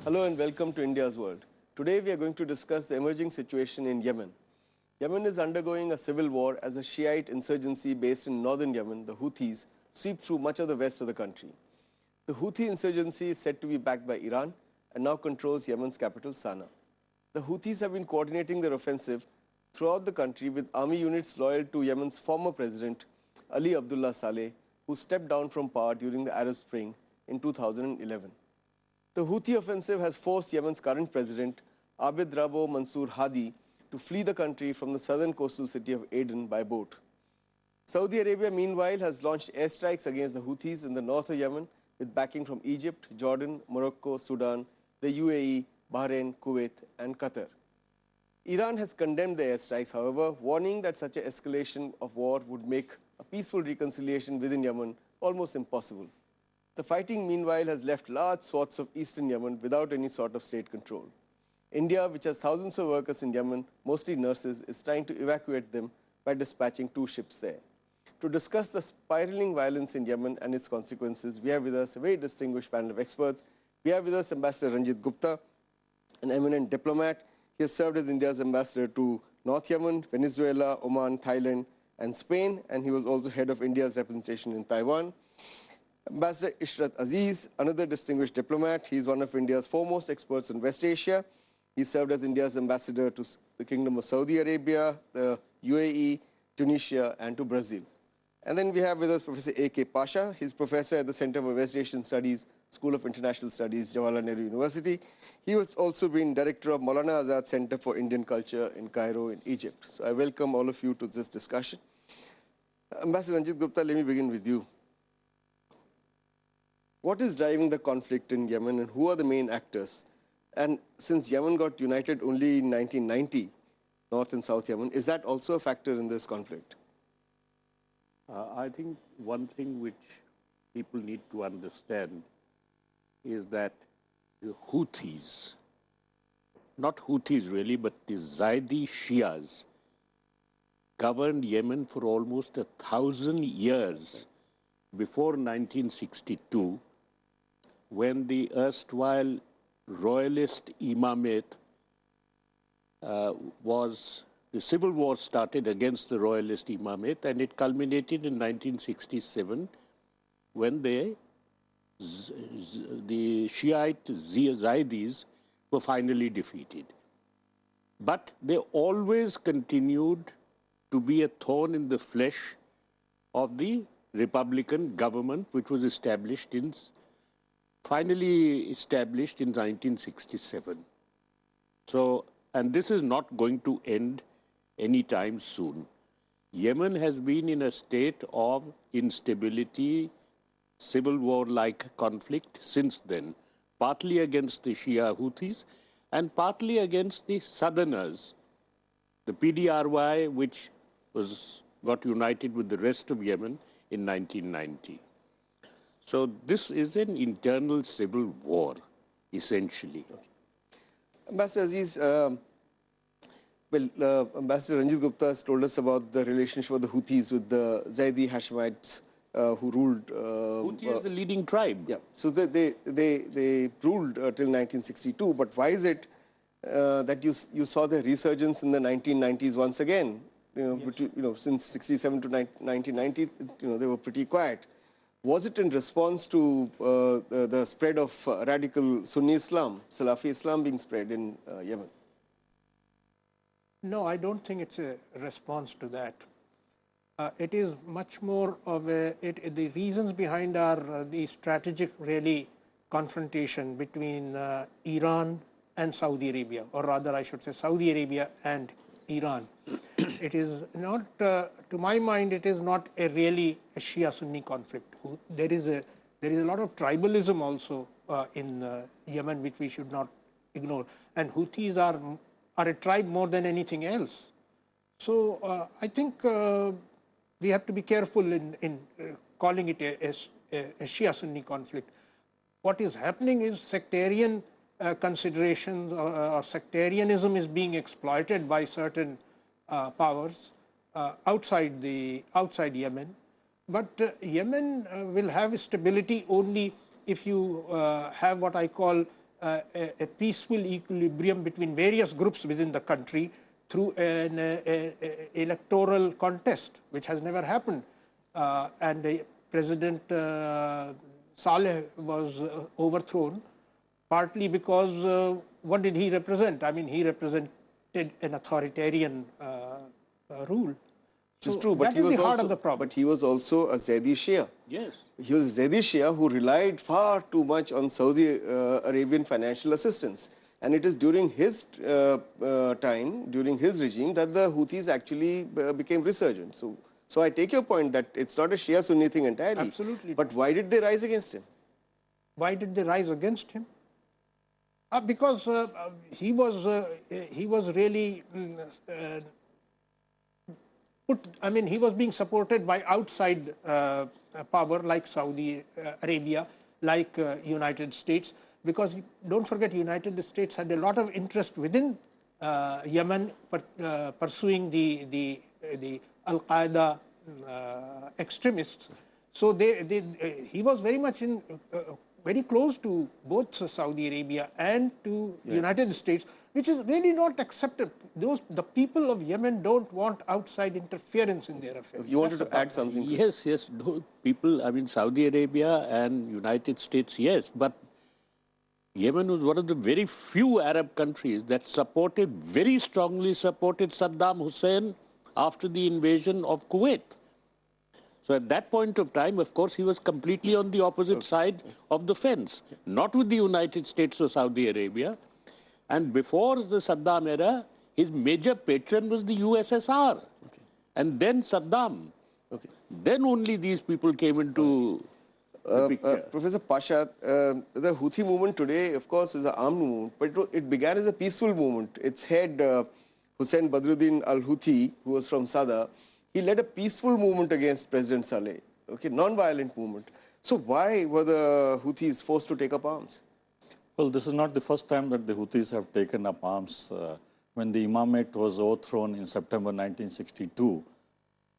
Hello and welcome to India's World. Today we are going to discuss the emerging situation in Yemen. Yemen is undergoing a civil war as a Shiite insurgency based in northern Yemen, the Houthis, sweep through much of the west of the country. The Houthi insurgency is said to be backed by Iran and now controls Yemen's capital, Sana'a. The Houthis have been coordinating their offensive throughout the country with army units loyal to Yemen's former president, Ali Abdullah Saleh, who stepped down from power during the Arab Spring in 2011. The Houthi offensive has forced Yemen's current president, Abd Rabo Mansour Hadi, to flee the country from the southern coastal city of Aden by boat. Saudi Arabia, meanwhile, has launched airstrikes against the Houthis in the north of Yemen with backing from Egypt, Jordan, Morocco, Sudan, the UAE, Bahrain, Kuwait, and Qatar. Iran has condemned the airstrikes, however, warning that such an escalation of war would make a peaceful reconciliation within Yemen almost impossible. The fighting, meanwhile, has left large swaths of eastern Yemen without any sort of state control. India, which has thousands of workers in Yemen, mostly nurses, is trying to evacuate them by dispatching 2 ships there. To discuss the spiraling violence in Yemen and its consequences, we have with us a very distinguished panel of experts. We have with us Ambassador Ranjit Gupta, an eminent diplomat. He has served as India's ambassador to North Yemen, Venezuela, Oman, Thailand, and Spain, and he was also head of India's representation in Taiwan. Ambassador Ishrat Aziz, another distinguished diplomat. He is one of India's foremost experts in West Asia. He served as India's ambassador to the Kingdom of Saudi Arabia, the UAE, Tunisia, and to Brazil. And then we have with us Professor A.K. Pasha. He's professor at the Center for West Asian Studies, School of International Studies, Jawaharlal Nehru University. He has also been director of Maulana Azad Center for Indian Culture in Cairo, in Egypt. So I welcome all of you to this discussion. Ambassador Ranjit Gupta, let me begin with you. What is driving the conflict in Yemen and who are the main actors? And since Yemen got united only in 1990, North and South Yemen, is that also a factor in this conflict? I think one thing which people need to understand is that the Houthis, not Houthis really, but the Zaidi Shias, governed Yemen for almost 1,000 years before 1962, when the erstwhile royalist imamate the civil war started against the royalist imamate, and it culminated in 1967 when the Shiite Zaidis were finally defeated. But they always continued to be a thorn in the flesh of the Republican government, which was finally established in 1967. So, and this is not going to end anytime soon. Yemen has been in a state of instability, civil war-like conflict since then, partly against the Shia Houthis and partly against the Southerners, the PDRY, which got united with the rest of Yemen in 1990. So this is an internal civil war, essentially. Ambassador Aziz, Ambassador Ranjit Gupta has told us about the relationship of the Houthis with the Zaidi Hashemites who ruled. Houthi is the leading tribe. Yeah, so they ruled till 1962. But why is it that you saw the resurgence in the 1990s once again? Since 67 to 1990, they were pretty quiet. Was it in response to the spread of radical Sunni Islam, Salafi Islam being spread in Yemen? No, I don't think it's a response to that. It is much more of the reasons behind are the strategic really confrontation between Iran and Saudi Arabia, or rather I should say Saudi Arabia and Iran. It is not, to my mind, it is not really a Shia-Sunni conflict. There is a lot of tribalism also in Yemen, which we should not ignore. And Houthis are a tribe more than anything else. So I think we have to be careful in calling it a Shia-Sunni conflict. What is happening is sectarian considerations or sectarianism is being exploited by certain powers outside Yemen. But Yemen will have stability only if you have what I call a peaceful equilibrium between various groups within the country through an electoral contest, which has never happened. And President Saleh was overthrown, partly because what did he represent? I mean, he represented an authoritarian rule. It's true, but he was the heart also, of the problem. but he was also a Zaidi Shia. Yes. He was a Zaidi Shia who relied far too much on Saudi Arabian financial assistance. And it is during his time, during his regime, that the Houthis actually became resurgent. So I take your point that it's not a Shia Sunni thing entirely. Absolutely. But why did they rise against him? Why did they rise against him? Because he was really he was being supported by outside power like Saudi Arabia, like United States. Because don't forget, United States had a lot of interest within Yemen pursuing the Al-Qaeda extremists. So he was very much very close to both Saudi Arabia and to United States, which is really not accepted. The people of Yemen don't want outside interference in their affairs. You wanted to add something? Yes, yes. People, I mean, Saudi Arabia and United States, yes, but Yemen was one of the very few Arab countries that very strongly supported Saddam Hussein after the invasion of Kuwait. So at that point of time, of course, he was completely on the opposite side of the fence, not with the United States or Saudi Arabia. And before the Saddam era, his major patron was the USSR, and then Saddam. Then only these people came into Professor Pasha, the Houthi movement today, of course, is an armed movement, but it began as a peaceful movement. Its head, Hussein Badruddin al-Houthi, who was from Sada, he led a peaceful movement against President Saleh, non-violent movement. So why were the Houthis forced to take up arms? Well, this is not the first time that the Houthis have taken up arms. When the imamate was overthrown in September 1962,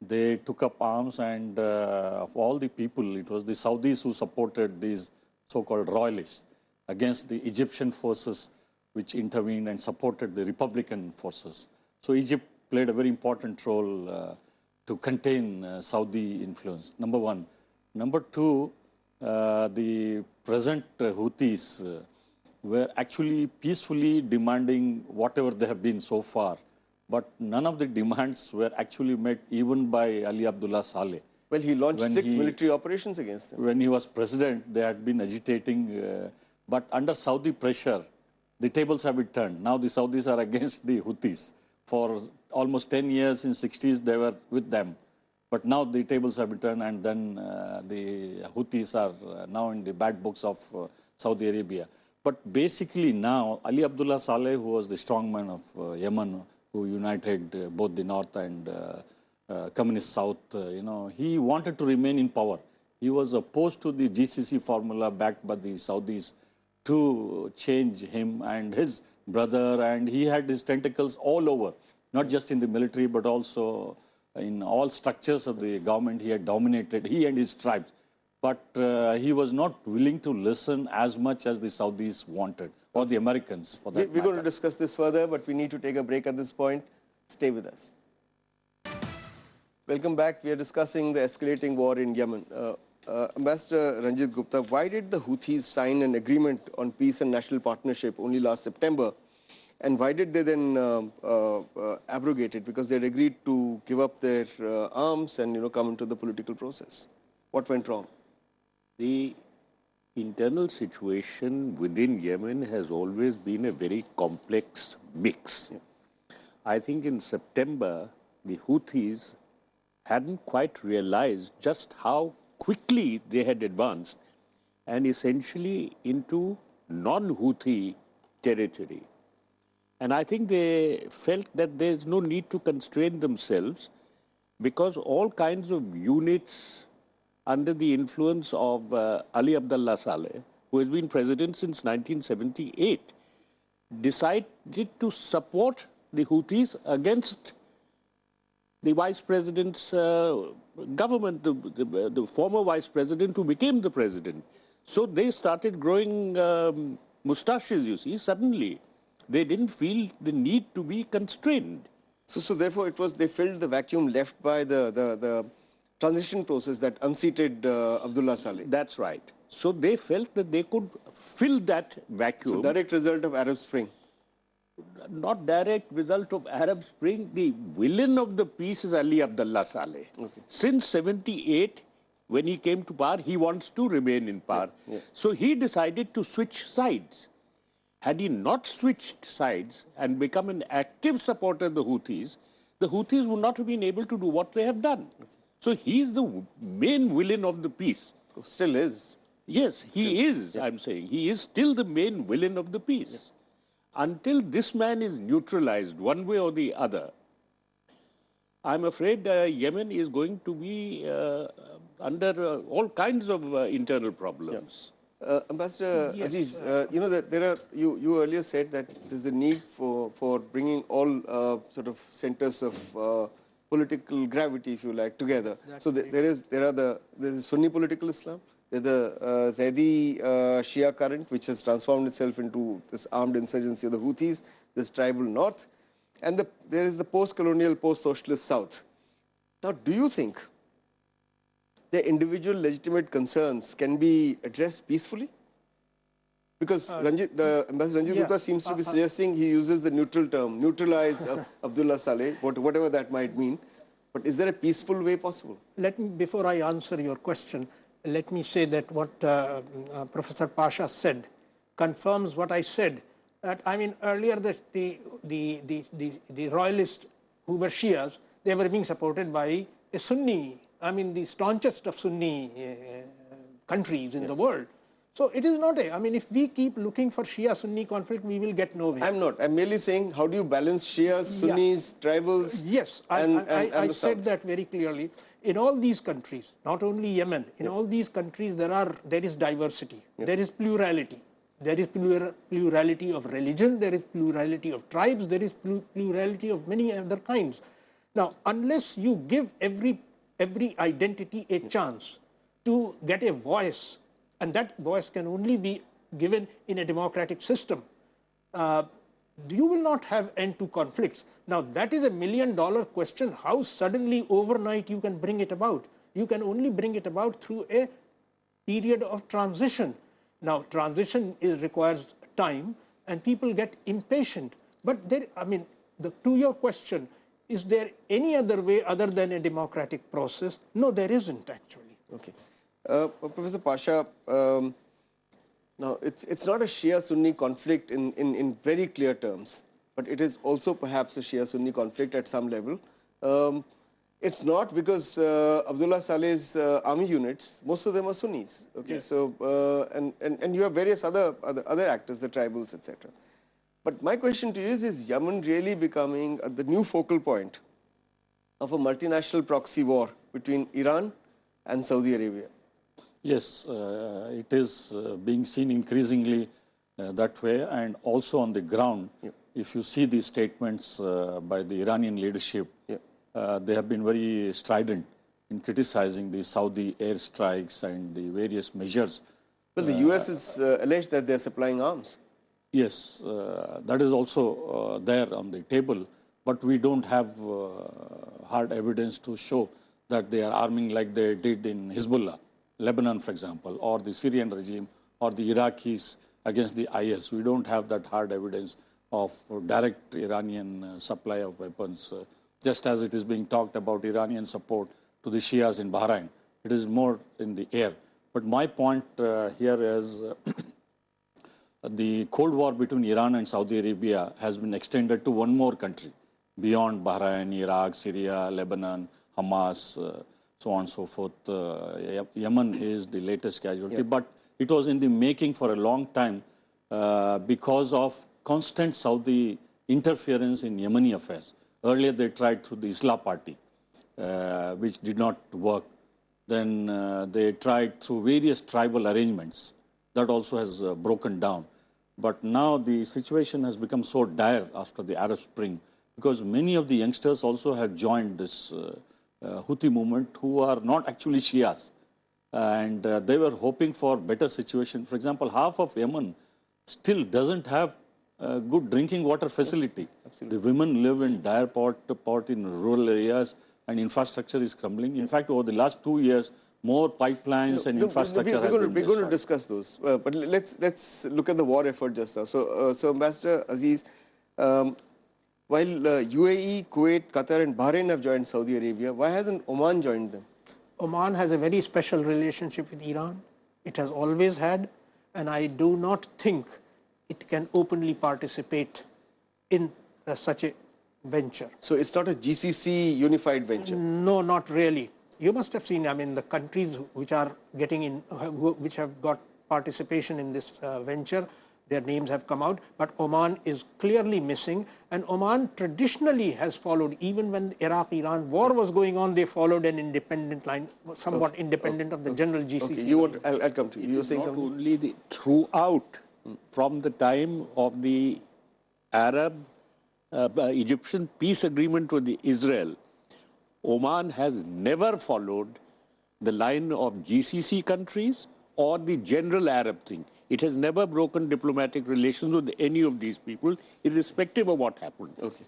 they took up arms, and of all the people, it was the Saudis who supported these so-called royalists against the Egyptian forces which intervened and supported the Republican forces. So Egypt played a very important role to contain Saudi influence, number one. Number two, the present Houthis were actually peacefully demanding whatever they have been so far. But none of the demands were actually met even by Ali Abdullah Saleh. Well, he launched six military operations against them. When he was president, they had been agitating. But under Saudi pressure, the tables have been turned. Now the Saudis are against the Houthis. For almost 10 years, in 60s, they were with them. But now the tables have been turned, and then the Houthis are now in the bad books of Saudi Arabia. But basically now, Ali Abdullah Saleh, who was the strongman of Yemen, who united both the north and communist south, he wanted to remain in power. He was opposed to the GCC formula backed by the Saudis to change him and his brother, and he had his tentacles all over, not just in the military, but also in all structures of the government. He had dominated, he and his tribes. But he was not willing to listen as much as the Saudis wanted, or the Americans, for that We're going to discuss this further, but we need to take a break at this point. Stay with us. Welcome back. We are discussing the escalating war in Yemen. Ambassador Ranjit Gupta, why did the Houthis sign an agreement on peace and national partnership only last September? And why did they then abrogate it? Because they had agreed to give up their arms and come into the political process. What went wrong? The internal situation within Yemen has always been a very complex mix. Yeah. I think in September, the Houthis hadn't quite realized just how quickly they had advanced, and essentially into non-Houthi territory. And I think they felt that there's no need to constrain themselves, because all kinds of units under the influence of Ali Abdullah Saleh, who has been president since 1978, decided to support the Houthis against the vice president's government, the former vice president who became the president. So they started growing mustaches, you see, suddenly they didn't feel the need to be constrained. So therefore, they filled the vacuum left by the transition process that unseated Abdullah Saleh. That's right. So they felt that they could fill that vacuum. So direct result of Arab Spring. Not direct result of Arab Spring. The villain of the peace is Ali Abdullah Saleh. Okay. Since 78, when he came to power, he wants to remain in power. Yeah. So he decided to switch sides. Had he not switched sides and become an active supporter of the Houthis would not have been able to do what they have done. So he is the main villain of the peace. Still is. Yes, he is, I'm saying. He is still the main villain of the peace. Yeah. Until this man is neutralized one way or the other, I'm afraid Yemen is going to be under all kinds of internal problems. Yeah. Ambassador Yes, Aziz, you know that you earlier said that there's a need for bringing all sort of centers of political gravity, if you like, together. That's so there's Sunni political Islam, there's the Zaidi Shia current, which has transformed itself into this armed insurgency of the Houthis, this tribal north, and there is the post-colonial, post-socialist south. Now, do you think the individual legitimate concerns can be addressed peacefully? Because Ambassador Ranjit Gupta seems to be suggesting he uses the neutral term, neutralize Abdullah Saleh, whatever that might mean. But is there a peaceful way possible? Before I answer your question, let me say that what Professor Pasha said confirms what I said. That, I mean, earlier the royalists who were Shias, they were being supported by a Sunni, I mean, the staunchest of Sunni countries in the world. So it is not I mean, if we keep looking for Shia-Sunni conflict, we will get nowhere. I'm not. I'm merely saying, how do you balance Shias, Sunnis, tribals? Yes, I said that very clearly. In all these countries, not only Yemen, in all these countries there is diversity, there is plurality. There is plurality of religion, there is plurality of tribes, there is plurality of many other kinds. Now, unless you give every identity a chance to get a voice, and that voice can only be given in a democratic system, you will not have end to conflicts. Now, that is $1 million question. How suddenly, overnight, you can bring it about? You can only bring it about through a period of transition. Now, transition requires time, and people get impatient. But to your question, is there any other way other than a democratic process? No, there isn't actually. Okay. Professor Pasha, now it's not a Shia-Sunni conflict in very clear terms, but it is also perhaps a Shia-Sunni conflict at some level. It's not because Abdullah Saleh's army units, most of them are Sunnis. Okay, yes. So and you have various other actors, the tribals, etc. But my question to you is Yemen really becoming the new focal point of a multinational proxy war between Iran and Saudi Arabia? Yes, it is being seen increasingly that way, and also on the ground. Yep. If you see the statements by the Iranian leadership, yep, they have been very strident in criticizing the Saudi airstrikes and the various measures. Well, the US is alleged that they are supplying arms. Yes, that is also there on the table, but we don't have hard evidence to show that they are arming like they did in Hezbollah, Lebanon, for example, or the Syrian regime, or the Iraqis against the IS. We don't have that hard evidence of direct Iranian supply of weapons, just as it is being talked about Iranian support to the Shias in Bahrain. It is more in the air. But my point here is the Cold War between Iran and Saudi Arabia has been extended to one more country beyond Bahrain, Iraq, Syria, Lebanon, Hamas, so on and so forth. Yemen is the latest casualty, yeah, but it was in the making for a long time because of constant Saudi interference in Yemeni affairs. Earlier they tried through the Islah Party, which did not work. Then they tried through various tribal arrangements. That also has broken down. But now the situation has become so dire after the Arab Spring, because many of the youngsters also have joined this Houthi movement who are not actually Shias. And they were hoping for better situation. For example, half of Yemen still doesn't have a good drinking water facility. Absolutely. The women live in dire poverty in rural areas, and infrastructure is crumbling. In fact, over the last 2 years, more pipelines and infrastructure has been we're going to destroyed. discuss those, but let's look at the war effort just now. So Ambassador Aziz, while UAE, Kuwait, Qatar and Bahrain have joined Saudi Arabia, why hasn't Oman joined them? Oman has a very special relationship with Iran. It has always had, and I do not think it can openly participate in such a venture. So it's not a GCC unified venture? No, not really. You must have seen, I mean, the countries which are getting in, which have got participation in this venture, their names have come out, but Oman is clearly missing, and Oman traditionally has followed, even when the Iraq-Iran war was going on, they followed an independent line, somewhat independent of the general GCC. Okay, I'll come to you. You were saying not something? only throughout, from the time of the Arab Egyptian peace agreement with Israel, Oman has never followed the line of GCC countries or the general Arab thing. It has never broken diplomatic relations with any of these people, irrespective of what happened. Okay.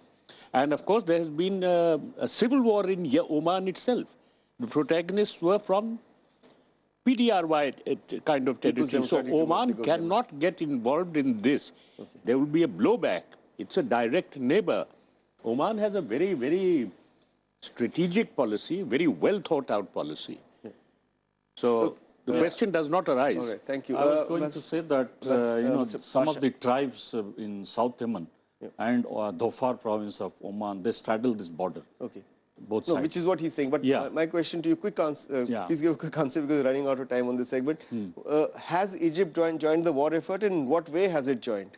And of course, there has been a civil war in Oman itself. The protagonists were from PDRY kind of territory. So Oman cannot get involved in this. Okay. There will be a blowback. It's a direct neighbor. Oman has a very, very strategic policy, very well thought out policy. Yeah. So the question does not arise. All right, thank you. I was going to say that some of the tribes in South Yemen and Dhofar province of Oman, they straddle this border. Okay. Both sides. Which is what he's saying. But my question to you, quick answer. Please give a quick answer because we're running out of time on this segment. Has Egypt joined the war effort? In what way has it joined?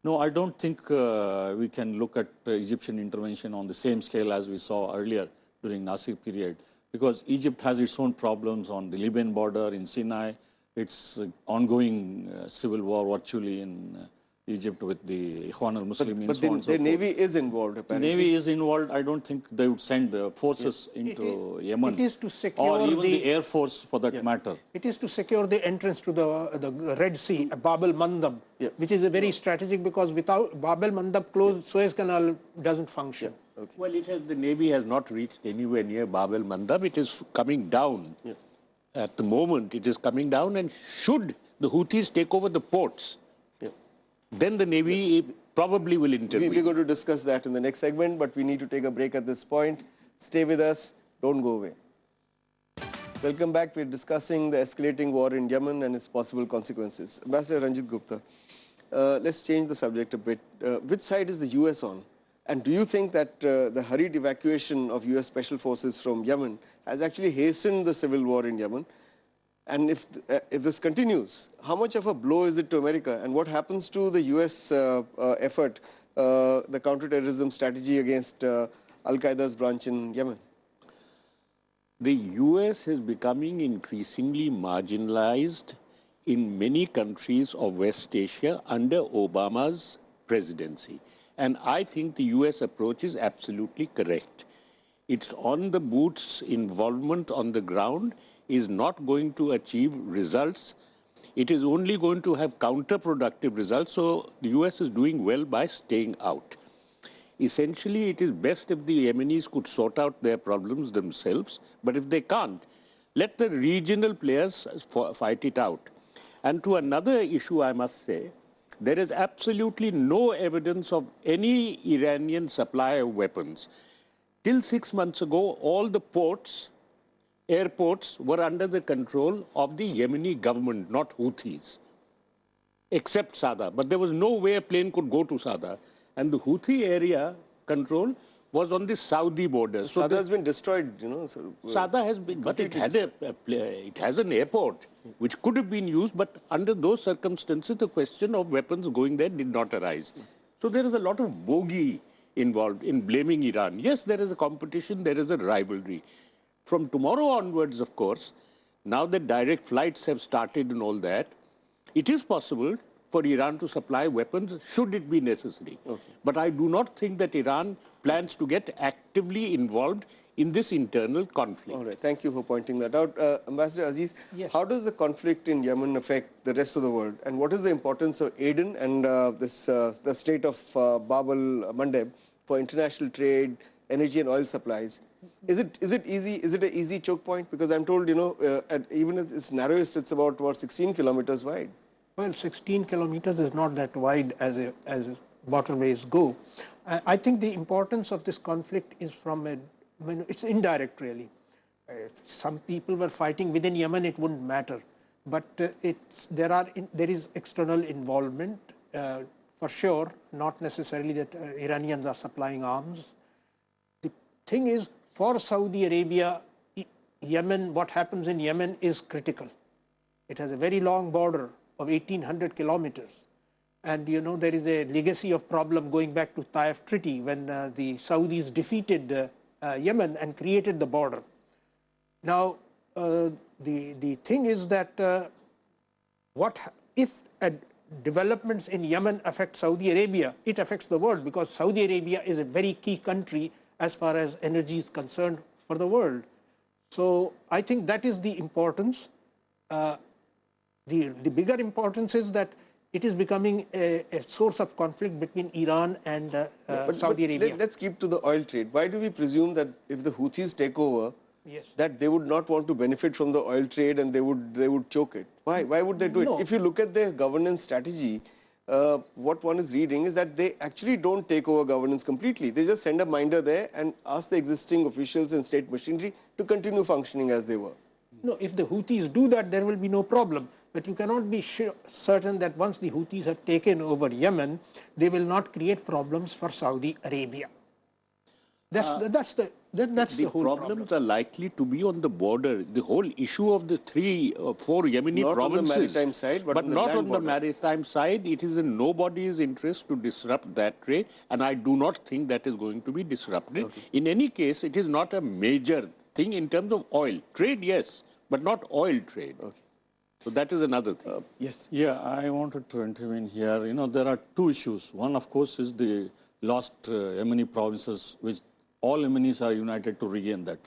No, I don't think we can look at Egyptian intervention on the same scale as we saw earlier during Nasser period, because Egypt has its own problems on the Libyan border, in Sinai, its ongoing civil war virtually in Egypt with the Ikhwan al-Muslimin. But the Navy is involved, apparently. The Navy is involved. I don't think they would send forces into Yemen. It is to secure or even the Air Force for that matter. It is to secure the entrance to the Red Sea, Bab el-Mandab, which is a very strategic, because without Bab el-Mandab closed, Suez Canal doesn't function. Okay. Well, the Navy has not reached anywhere near Bab el-Mandab. It is coming down. At the moment, it is coming down, and should the Houthis take over the ports, then the Navy probably will intervene. We're going to discuss that in the next segment, but we need to take a break at this point. Stay with us. Don't go away. Welcome back. We're discussing the escalating war in Yemen and its possible consequences. Ambassador Ranjit Gupta, let's change the subject a bit. Which side is the U.S. on? And do you think that the hurried evacuation of U.S. Special Forces from Yemen has actually hastened the civil war in Yemen? And if this continues, how much of a blow is it to America? And what happens to the U.S. effort, the counterterrorism strategy against Al-Qaeda's branch in Yemen? The U.S. is becoming increasingly marginalized in many countries of West Asia under Obama's presidency. And I think the U.S. approach is absolutely correct. Its on-the-boots involvement on the ground is not going to achieve results. It is only going to have counterproductive results. So the US is doing well by staying out. Essentially, it is best if the Yemenis could sort out their problems themselves. But if they can't, let the regional players fight it out. And to another issue, I must say, there is absolutely no evidence of any Iranian supply of weapons. Till 6 months ago, all the airports were under the control of the Yemeni government, not Houthis, except Sada. But there was no way a plane could go to Sada. And the Houthi area control was on the Saudi border. So Sada has been destroyed, Sada has been, but it has an airport, which could have been used, but under those circumstances, the question of weapons going there did not arise. So there is a lot of bogey involved in blaming Iran. Yes, there is a competition, there is a rivalry. From tomorrow onwards, of course, now that direct flights have started and all that, it is possible for Iran to supply weapons should it be necessary. Okay. But I do not think that Iran plans to get actively involved in this internal conflict. All right, thank you for pointing that out. Ambassador Aziz, Yes. how does the conflict in Yemen affect the rest of the world? And what is the importance of Aden and the state of Bab al-Mandeb for international trade, energy and oil supplies? Is it easy? Is it an easy choke point? Because I'm told, even at its narrowest, it's about 16 kilometers wide. Well, 16 kilometers is not that wide as waterways go. I think the importance of this conflict is it's indirect really. If some people were fighting within Yemen, it wouldn't matter. But there is external involvement for sure, not necessarily that Iranians are supplying arms. The thing is, for Saudi Arabia, Yemen, what happens in Yemen is critical. It has a very long border of 1,800 kilometers. And there is a legacy of problem going back to Taif Treaty when the Saudis defeated Yemen and created the border. Now, the thing is that if developments in Yemen affect Saudi Arabia, it affects the world, because Saudi Arabia is a very key country as far as energy is concerned for the world. So I think that is the importance. The bigger importance is that it is becoming a source of conflict between Iran and Saudi Arabia. Let's keep to the oil trade. Why do we presume that if the Houthis take over, yes, that they would not want to benefit from the oil trade and they would choke it? Why would they do No. it? If you look at their governance strategy, what one is reading is that they actually don't take over governance completely. They just send a minder there and ask the existing officials and state machinery to continue functioning as they were. No, if the Houthis do that, there will be no problem. But you cannot be certain that once the Houthis have taken over Yemen, they will not create problems for Saudi Arabia. That's the whole problems are likely to be on the border. The whole issue of the 3 or 4 Yemeni not provinces, on the maritime side, but on the not land on the border. maritime side. It is in nobody's interest to disrupt that trade, and I do not think that is going to be disrupted. Okay. In any case, it is not a major thing in terms of oil trade, yes, but not oil trade. Okay. So that is another thing. Yes. Yeah, I wanted to intervene here. There are 2 issues. One, of course, is the lost Yemeni provinces, which all Yemenis are united to regain that.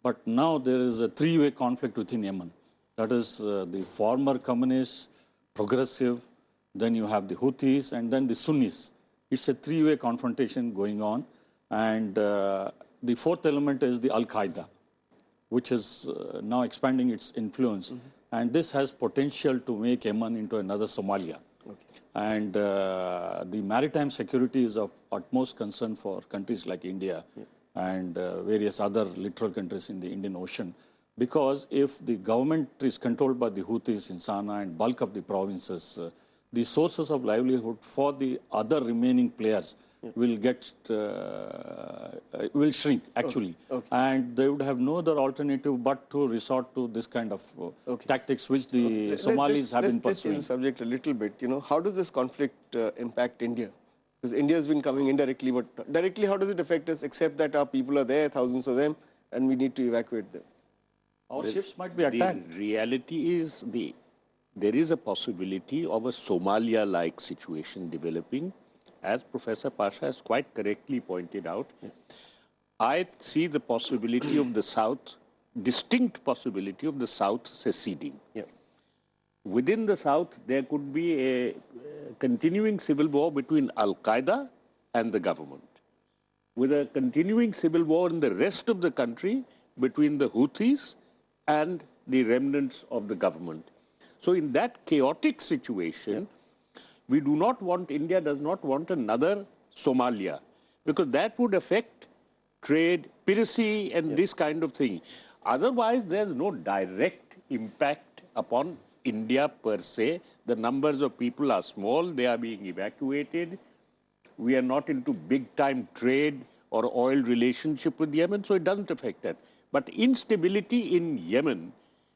But now there is a 3-way conflict within Yemen. That is the former communists, progressive, then you have the Houthis, and then the Sunnis. It's a 3-way confrontation going on. And the 4th element is the Al-Qaeda, which is now expanding its influence. Mm-hmm. And this has potential to make Yemen into another Somalia. Okay. And the maritime security is of utmost concern for countries like India, yeah, and various other littoral countries in the Indian Ocean. Because if the government is controlled by the Houthis in Sana'a and bulk of the provinces, the sources of livelihood for the other remaining players, yeah, will shrink actually. Okay. Okay. And they would have no other alternative but to resort to this kind of tactics which the Somalis have been pursuing. Let's change the subject a little bit. How does this conflict impact India? Because India has been coming indirectly, but directly how does it affect us, except that our people are there, thousands of them, and we need to evacuate them? Our ships might be attacked. The reality is there is a possibility of a Somalia-like situation developing. As Professor Pasha has quite correctly pointed out, yeah, I see the possibility of the South, distinct possibility of the South seceding. Yeah. Within the South, there could be a continuing civil war between Al-Qaeda and the government, with a continuing civil war in the rest of the country between the Houthis and the remnants of the government. So in that chaotic situation, yeah, India does not want another Somalia, because that would affect trade, piracy, and, yeah, this kind of thing. Otherwise, there's no direct impact upon India per se. The numbers of people are small, they are being evacuated. We are not into big-time trade or oil relationship with Yemen, so it doesn't affect that. But instability in Yemen,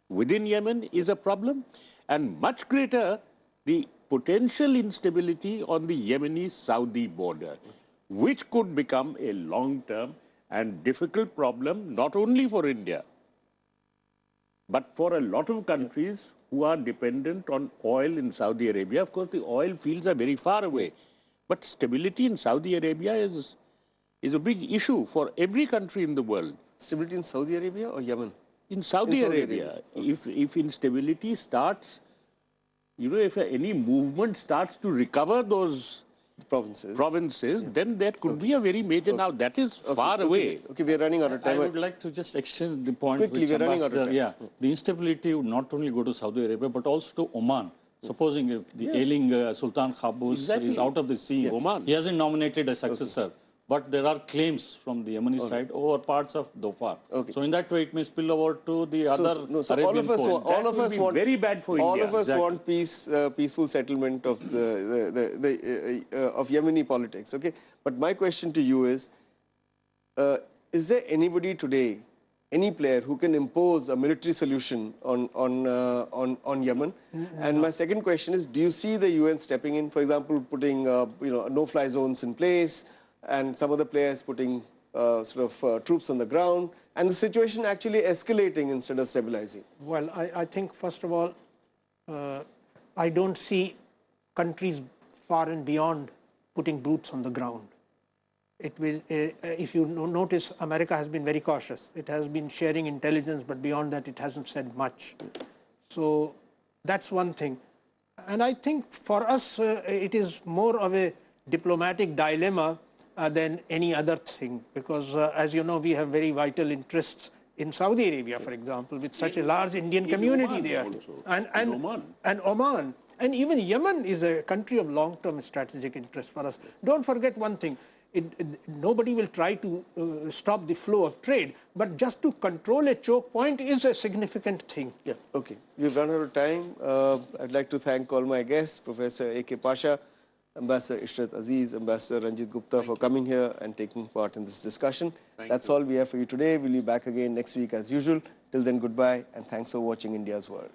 within Yemen, is a problem, and much greater the potential instability on the Yemeni-Saudi border, which could become a long-term and difficult problem, not only for India, but for a lot of countries who are dependent on oil in Saudi Arabia. Of course, the oil fields are very far away, but stability in Saudi Arabia is a big issue for every country in the world. Stability in Saudi Arabia or Yemen? In Saudi Arabia. Okay. If instability starts, if any movement starts to recover those provinces, then there could be a very major. Now that is far away. Okay, we are running out of time. I would like to just extend the point. Quickly, we are running out of time. Yeah, the instability would not only go to Saudi Arabia but also to Oman. Supposing if the ailing Sultan Qaboos is out of the scene, Oman. He hasn't nominated a successor. But there are claims from the Yemeni side over parts of Dhofar. So in that way, it may spill over to the other Arabian coast. All of us want very bad for India. All of us want peaceful settlement of of Yemeni politics. Okay, but my question to you is there anybody today, any player who can impose a military solution on Yemen? And my second question is, do you see the UN stepping in, for example, putting no-fly zones in place, and some other players putting troops on the ground, and the situation actually escalating instead of stabilizing? Well, I think, first of all, I don't see countries far and beyond putting boots on the ground. It will, if you notice, America has been very cautious. It has been sharing intelligence, but beyond that, it hasn't said much. So that's one thing. And I think for us, it is more of a diplomatic dilemma than any other thing, because as you know, we have very vital interests in Saudi Arabia, for example, with such a large Indian community there, and Oman, and even Yemen is a country of long-term strategic interest for us. Don't forget one thing: nobody will try to stop the flow of trade, but just to control a choke point is a significant thing. Yeah. Okay. We've run out of time. I'd like to thank all my guests, Professor A.K. Pasha, Ambassador Ishrat Aziz, Ambassador Ranjit Gupta for coming here and taking part in this discussion. That's all we have for you today. We'll be back again next week as usual. Till then, goodbye, and thanks for watching India's World.